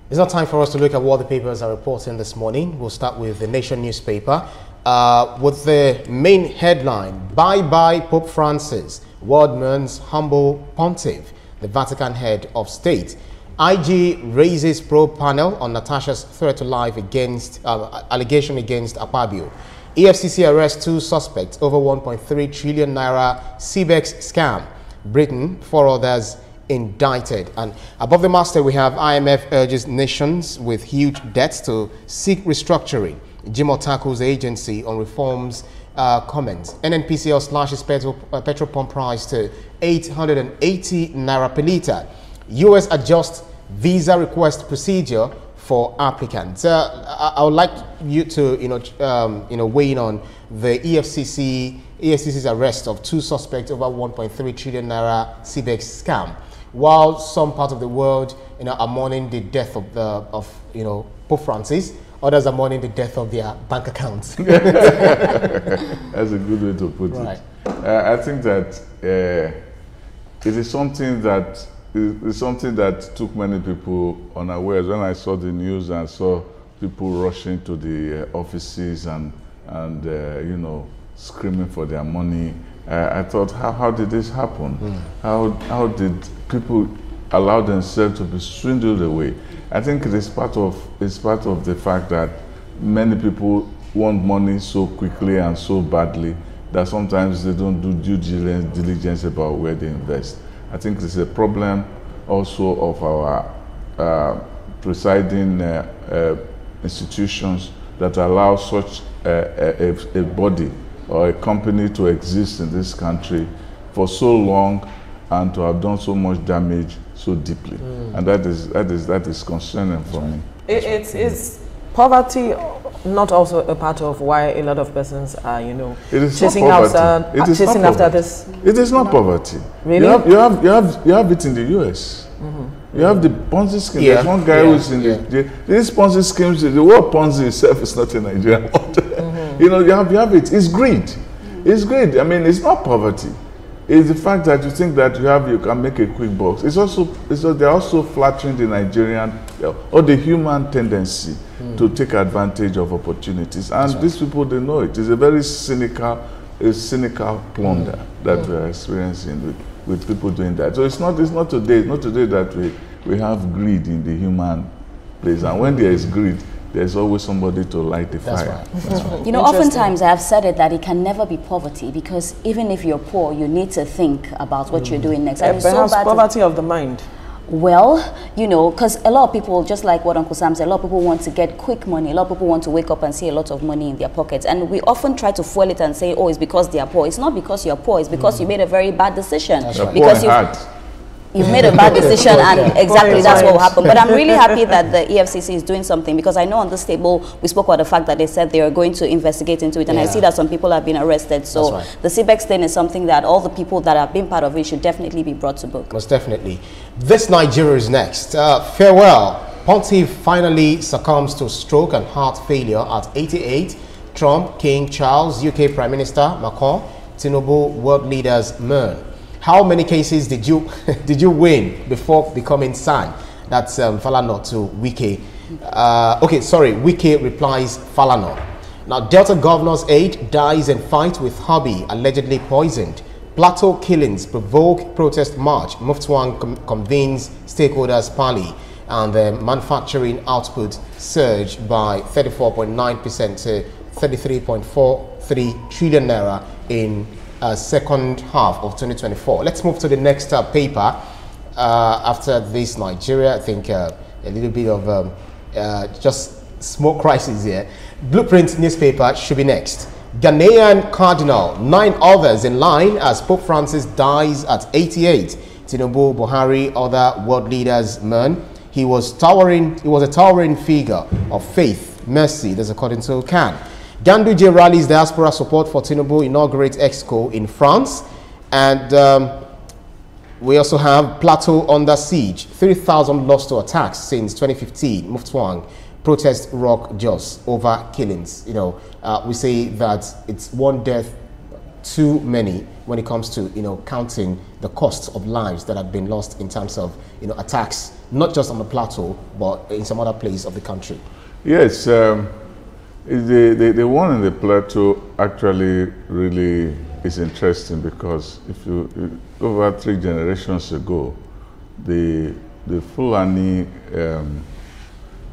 It's now time for us to look at what the papers are reporting this morning. We'll start with the Nation newspaper with the main headline, Bye-bye Pope Francis, World mourns humble pontiff, the Vatican head of state. IG raises probe panel on Natasha's threat to life against allegation against Akpabio. EFCC arrests 2 suspects over 1.3 trillion naira CBEX scam. Britain, 4 others indicted. And above the masthead, we have IMF urges nations with huge debts to seek restructuring. Jimo tackles agency on reforms comments. NNPCL slashes petrol pump price to 880 naira per litre. US adjusts visa request procedure for applicants. I would like you to weigh in on the EFCC's arrest of 2 suspects over 1.3 trillion naira CBEX scam. While some parts of the world are mourning the death of Pope Francis, others are mourning the death of their bank accounts. That's a good way to put it. I think that it is something that took many people unawares. When I saw the news and saw people rushing to the offices and screaming for their money, I thought, how did this happen? How did people allow themselves to be swindled away? I think it is part of the fact that many people want money so quickly and so badly that sometimes they don't do due diligence about where they invest. I think this is a problem also of our presiding institutions that allow such a body or a company to exist in this country for so long and to have done so much damage so deeply. And that is concerning for me. It's poverty not also a part of why a lot of persons are, chasing after this? It is not poverty. Really? You have it in the US. You have the Ponzi scheme. Yeah. There's one guy who's in these Ponzi schemes. The word Ponzi itself is not a Nigerian word. You have it. It's greed. It's greed. I mean, it's not poverty. It's the fact that you think that you can make a quick buck. They're also flattering the Nigerian or the human tendency to take advantage of opportunities. And these people, they know it. It's a very cynical plunder that we're experiencing with people doing that. So it's not today that we have greed in the human place. And when there is greed, there's always somebody to light the fire. That's right. Oftentimes I have said it that it can never be poverty, because even if you're poor, you need to think about what you're doing next. And perhaps poverty of the mind. Well, because a lot of people, just like what Uncle Sam said, a lot of people want to get quick money. A lot of people want to wake up and see a lot of money in their pockets. And we often try to foil it and say, oh, it's because they are poor. It's not because you're poor. It's because you made a very bad decision. That's right. Because you've made a bad decision, and exactly that's what will happen. But I'm really happy that the EFCC is doing something, because I know on this table we spoke about the fact that they said they are going to investigate into it, and I see that some people have been arrested. So the CBEX thing is something that all the people that have been part of it should definitely be brought to book. Most definitely. This Nigeria is next. Farewell. Pontiff finally succumbs to stroke and heart failure at 88. Trump, King Charles, UK Prime Minister Macron, Tinubu, world leaders mourn. How many cases did you win before becoming SAN? That's Falana to Wike. Wike replies Falana. Now, Delta governor's aide dies in fight with hubby allegedly poisoned. Plateau killings provoke protest march. Muftuang convenes stakeholders parley. And the manufacturing output surged by 34.9% to 33.43 trillion naira in second half of 2024. Let's move to the next paper. After this Nigeria, I think a little bit of just small crisis here. Blueprint newspaper should be next. Ghanaian cardinal, 9 others in line as Pope Francis dies at 88. Tinubu, Buhari, other world leaders mourn. He was a towering figure of faith, mercy, that's according to Khan. Ganduje rallies diaspora support for Tinubu, inaugurates Exco in France. And we also have Plateau under siege. 3,000 lost to attacks since 2015. Muftuang, protest rock Jos over killings. We say that it's one death too many when it comes to, counting the costs of lives that have been lost in terms of, attacks, not just on the Plateau, but in some other place of the country? Yes, the one in the Plateau actually really is interesting, because if you over 3 generations ago, the Fulani,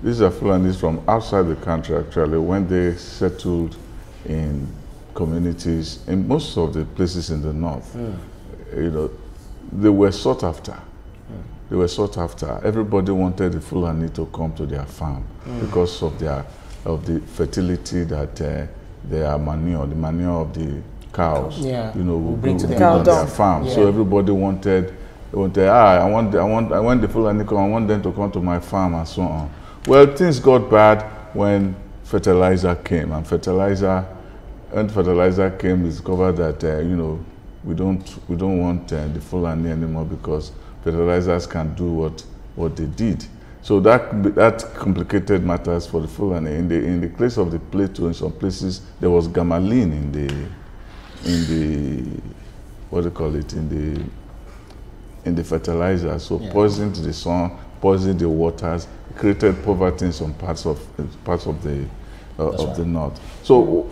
these are Fulanis from outside the country actually, when they settled in communities in most of the places in the north, they were sought after. They were sought after. Everybody wanted the Fulani to come to their farm because of the fertility that their manure, the manure of the cows, will bring to their farm. Yeah. So everybody wanted. I want the Fulani come. I want them to come to my farm and so on. Well, things got bad when fertilizer came, and when fertilizer came, we discovered that we don't want the Fulani anymore, because fertilizers can do what they did. So that complicated matters for the Fulani. In the case of the Plateau, in some places there was gamalin in the what do you call it, in the fertilizer. So poisoned the sun, poisoned the waters, created poverty in some parts of the north. So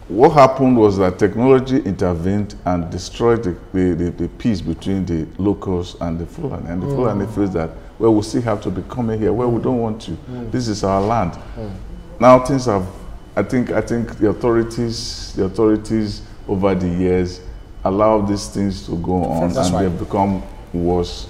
what happened was that technology intervened and destroyed the peace between the locals and the Fulani. And the Fulani feels that, well, we still have to be coming here. Well, we don't want to. This is our land. Now things have, I think the authorities over the years allowed these things to go on, and they've become worse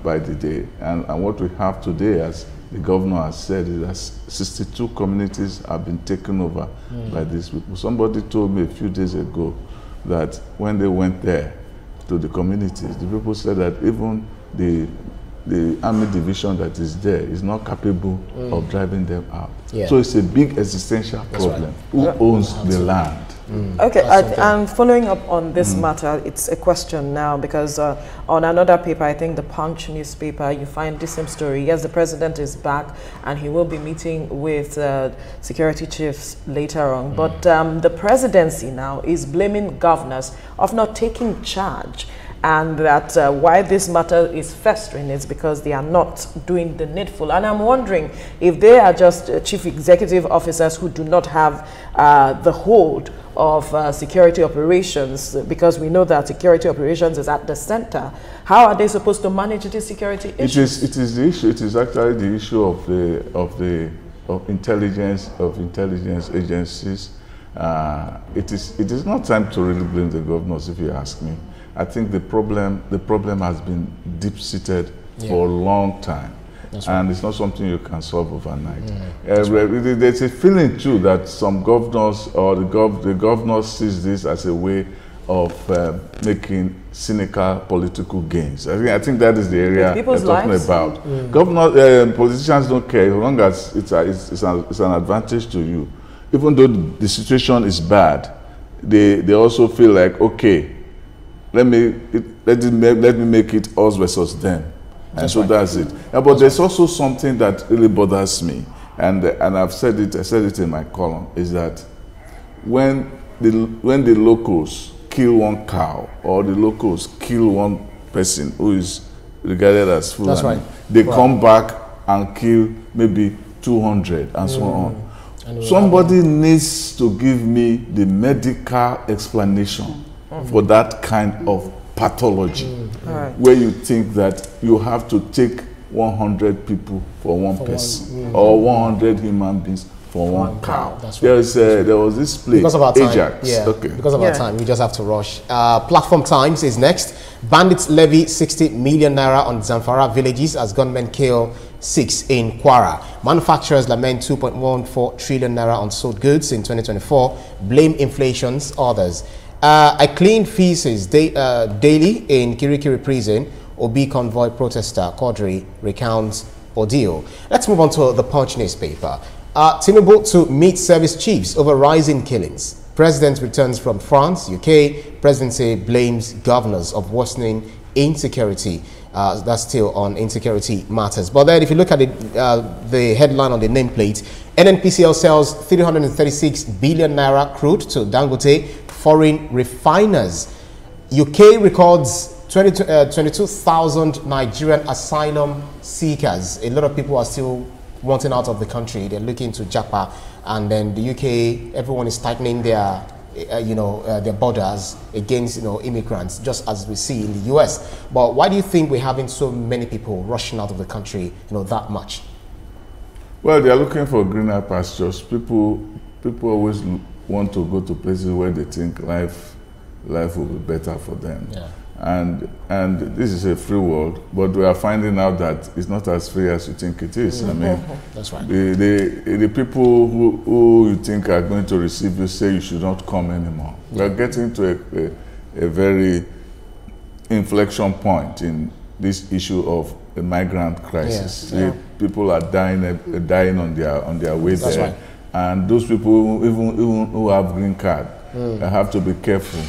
by the day. And what we have today, as the governor has said, is that 62 communities have been taken over by these people. Somebody told me a few days ago that when they went there to the communities, the people said that even the army division that is there is not capable of driving them out. Yeah. So it's a big existential problem. Who owns the land? Okay, and following up on this matter, it's a question now, because on another paper, I think the Punch newspaper, you find the same story. Yes, the president is back and he will be meeting with security chiefs later on. But the presidency now is blaming governors of not taking charge, and that why this matter is festering is because they are not doing the needful. And I'm wondering if they are just chief executive officers who do not have the hold of security operations, because we know that security operations is at the center. How are they supposed to manage the security issues? It is the issue. It is actually the issue of intelligence agencies. It is not time to really blame the governors, if you ask me. I think the problem has been deep-seated for a long time. And it's not something you can solve overnight. There's a feeling too that some governors, or the governor sees this as a way of making cynical political gains. I think that is the area we're talking about. Politicians don't care as long as it's an advantage to you. Even though the situation is bad, they also feel like, okay, let me make it us versus them. And so that's it. But there's also something that really bothers me, and I've said it. I said it in my column. Is that when the locals kill one cow, or the locals kill one person who is regarded as Fulani, they come back and kill maybe 200 and so on. Somebody needs to give me the medical explanation for that kind of pathology, where you think that you have to take 100 people for one person, or 100 human beings for one cow. There was this place, because of our time, Ajax. Because of our time, we just have to rush. Platform Times is next. Bandits levy 60 million naira on Zamfara villages as gunmen kill 6 in Kwara. Manufacturers lament 2.14 trillion naira on sold goods in 2024. Blame inflation's others. I clean feces daily in Kirikiri prison. Obi convoy protester Quadri recounts ordeal. Let's move on to the Punch newspaper. Tinubu to meet service chiefs over rising killings. President returns from France, UK. Presidency blames governors of worsening insecurity. That's still on insecurity matters. But then if you look at the headline on the nameplate, NNPCL sells 336 billion naira crude to Dangote. foreign refiners. UK records 22,000 Nigerian asylum seekers. A lot of people are still wanting out of the country. They're looking to Japa, and then the UK, everyone is tightening their their borders against immigrants, just as we see in the US. But why do you think we're having so many people rushing out of the country that much? Well, they are looking for greener pastures. People always want to go to places where they think life will be better for them. Yeah. And this is a free world, but we are finding out that it's not as free as you think it is. I mean, that's right. The people who you think are going to receive you say you should not come anymore. We are getting to a very inflection point in this issue of a migrant crisis. Yeah. People are dying on their way that's there, right. and those people even who have green card have to be careful,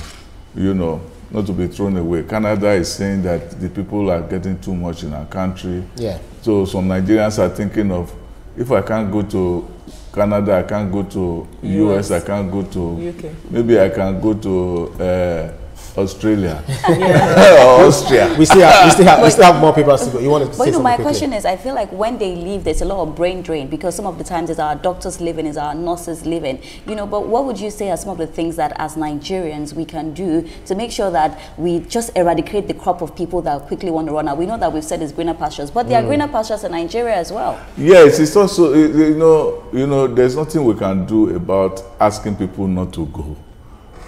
not to be thrown away. Canada is saying that the people are getting too much in our country. Yeah. So some Nigerians are thinking of, if I can't go to Canada, I can't go to US, I can't go to UK. Maybe I can go to Australia or Austria. We still have more people to go. You want to say something my quickly? question is, I feel like when they leave, there's a lot of brain drain, because some of the times it's our doctors leaving, it's our nurses leaving. But what would you say are some of the things that as Nigerians we can do to make sure that we just eradicate the crop of people that quickly want to run out? We know that we've said it's greener pastures, but there are greener pastures in Nigeria as well. Yes, it's also there's nothing we can do about asking people not to go,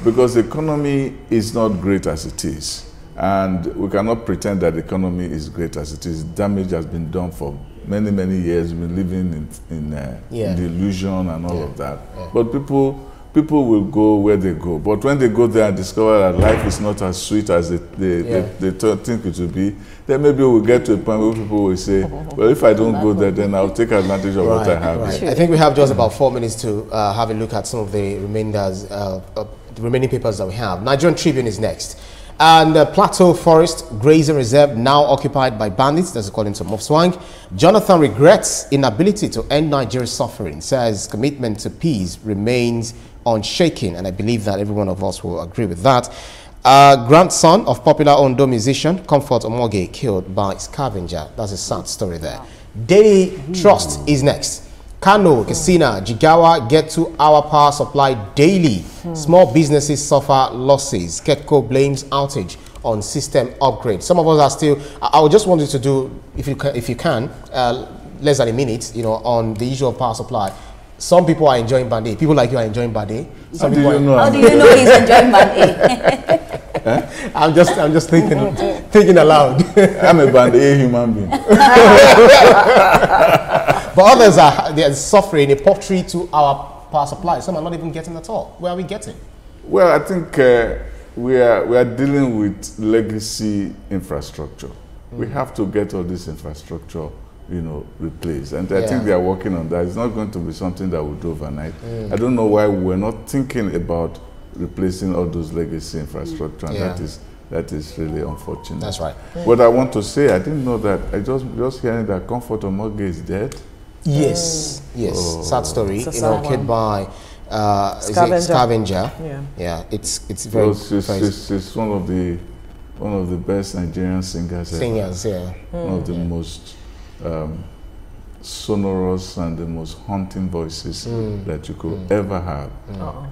because the economy is not great as it is, and we cannot pretend that the economy is great as it is. Damage has been done for many years. We've been living in delusion and all of that. Yeah. But people will go where they go. But when they go there and discover that life is not as sweet as they think it will be, then maybe we'll get to a point where people will say, well, if I don't go there, then I'll take advantage of what I have. Right. I think we have just about 4 minutes to have a look at some of the remaining papers that we have. Nigerian Tribune is next. And Plateau Forest Grazing Reserve now occupied by bandits, that's according to Mofswang. Jonathan regrets inability to end Nigeria's suffering, says commitment to peace remains unshaken, and I believe that every one of us will agree with that. Grandson of popular Ondo musician Comfort Omoge killed by scavenger. That's a sad story there. Daily Trust is next. Kano, Kasina, Jigawa get 2-hour power supply daily. Small businesses suffer losses. Ketco blames outage on system upgrade. Some of us are still. I would just want you to do, if you can, less than a minute, on the issue of power supply. Some people are enjoying Band-Aid. People like you are enjoying Band-Aid. How do you know he's enjoying Band-Aid? I'm just thinking aloud. I'm a Band-Aid human being. But others are suffering a paltry 2-hour power supply. Some are not even getting at all. Where are we getting? Well, I think we are dealing with legacy infrastructure. We have to get all this infrastructure, replaced. And I think they are working on that. It's not going to be something that will do overnight. I don't know why we're not thinking about replacing all those legacy infrastructure, and that is really unfortunate. That's right. But I want to say, I didn't know that. I just hearing that Comfort Omoge is dead. Yes, sad story. Killed by scavenger. It's very. She's one of the best Nigerian singers. One of the most sonorous and the most haunting voices that you could ever have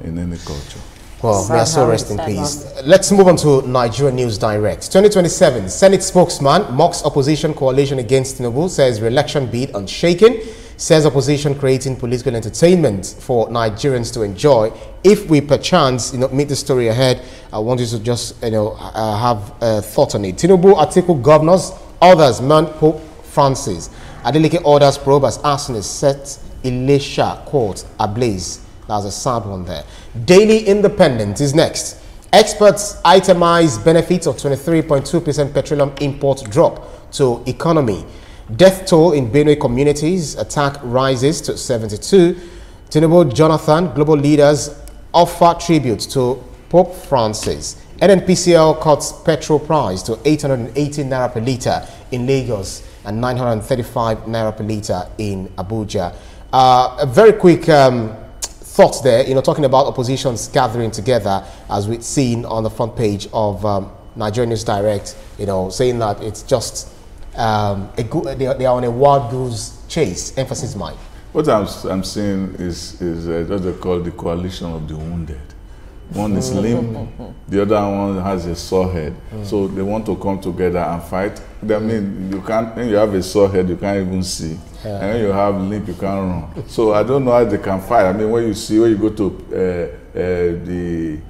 in any culture. Well, may I so rest in peace. Let's move on to Nigeria News Direct. 2027, Senate spokesman mocks opposition coalition against Tinubu, says re-election bid unshaken, says opposition creating political entertainment for Nigerians to enjoy. If we perchance, meet the story ahead, I want you to just, have a thought on it. Tinubu article governors, others mount Pope Francis. Adeleke orders probe as arsonist set Elisha court ablaze. That's a sad one there. Daily Independent is next. Experts itemize benefits of 23.2% petroleum import drop to economy. Death toll in Benue communities, attack rises to 72. Tinubu, Jonathan, global leaders offer tribute to Pope Francis. NNPCL cuts petrol price to 818 naira per litre in Lagos and 935 naira per litre in Abuja. A very quick thought thoughts there, talking about oppositions gathering together, as we've seen on the front page of Nigerian News Direct, saying that it's just they are on a wild goose chase, emphasis mine. What I'm seeing is what they call the coalition of the wounded. One is limp, the other one has a sore head. So they want to come together and fight. I mean, you can't, when you have a sore head, you can't even see. And when you have limp, you can't run. So I don't know how they can fight. I mean, when you go to what do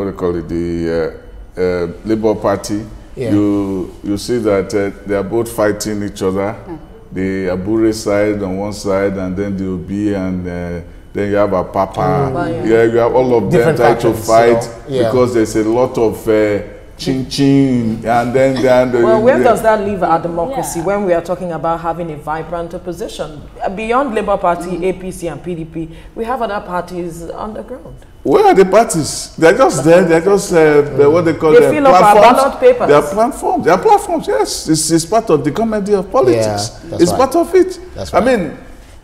you call it, the Labour Party, you see that they are both fighting each other. The Abure side on one side, and then the Obi, and then you have a Papa. You have all of them trying to fight because there's a lot of chin, and then well, where does that leave our democracy when we are talking about having a vibrant opposition? Beyond Labour Party, APC, and PDP, we have other parties on the ground. Where are the parties? They're just there. They're just what they call fill up our ballot papers. They are platforms. They are platforms. Yes, it's part of the comedy of politics. It's part of it. I mean,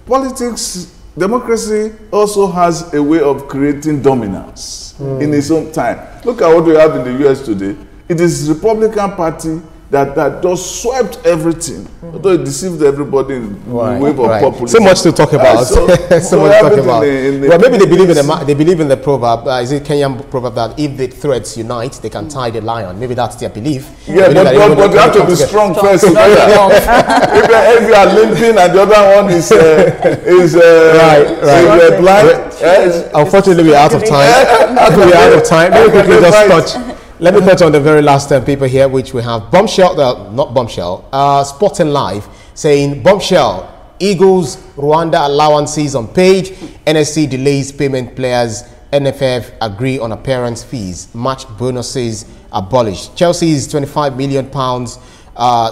politics, democracy also has a way of creating dominance in its own time. Look at what we have in the US today. It is Republican Party that just swept everything, although it deceived everybody in the wave of populism. So much to talk about. So much to talk about. Well, maybe they believe in the proverb. Is it Kenyan proverb that if the threads unite, they can tie the lion? Maybe that's their belief. Yeah, but you have to be strong first. If you are limping and the other one is blind, unfortunately, we're out of time. We're out of time. Let me quickly just touch. Let me touch on the very last paper here, which we have bombshell, not bombshell, Sporting Live, saying bombshell, Eagles, Rwanda allowances on page, NSC delays payment players, NFF agree on appearance fees, match bonuses abolished. Chelsea's £25 million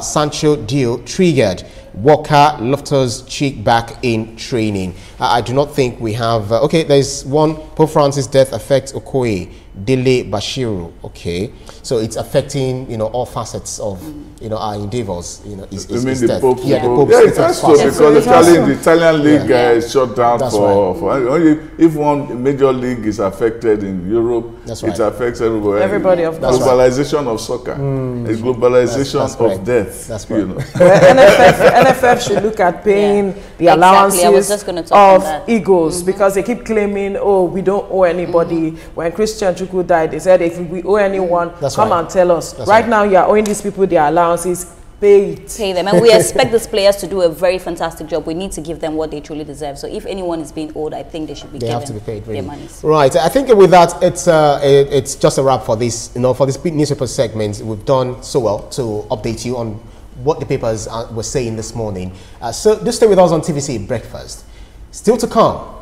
Sancho deal triggered. Walker Loftus Cheek back in training. I do not think we have okay, there's one. Pope Francis' death affects Okoye, Dele Bashiru. Okay, so it's affecting all facets of our endeavors. Is death. Pope? Yeah, the Pope. It has to, because the Italian league is shut down only if one major league is affected in Europe. It affects everybody. Everybody of that. Globalization of soccer. It's globalization of death. That's right. NFF should look at paying the allowances of Eagles because they keep claiming, oh, we don't owe anybody. When Christian Chukwu died, they said, if we owe anyone, come and tell us. Right now, you are owing these people their allowances. Pay them, and we expect these players to do a very fantastic job. We need to give them what they truly deserve. So if anyone is being owed, I think they should be given their money. Right. I think with that, it's just a wrap for this. For this newspaper segment, we've done so well to update you on what the papers were saying this morning. So do stay with us on TVC Breakfast. Still to come,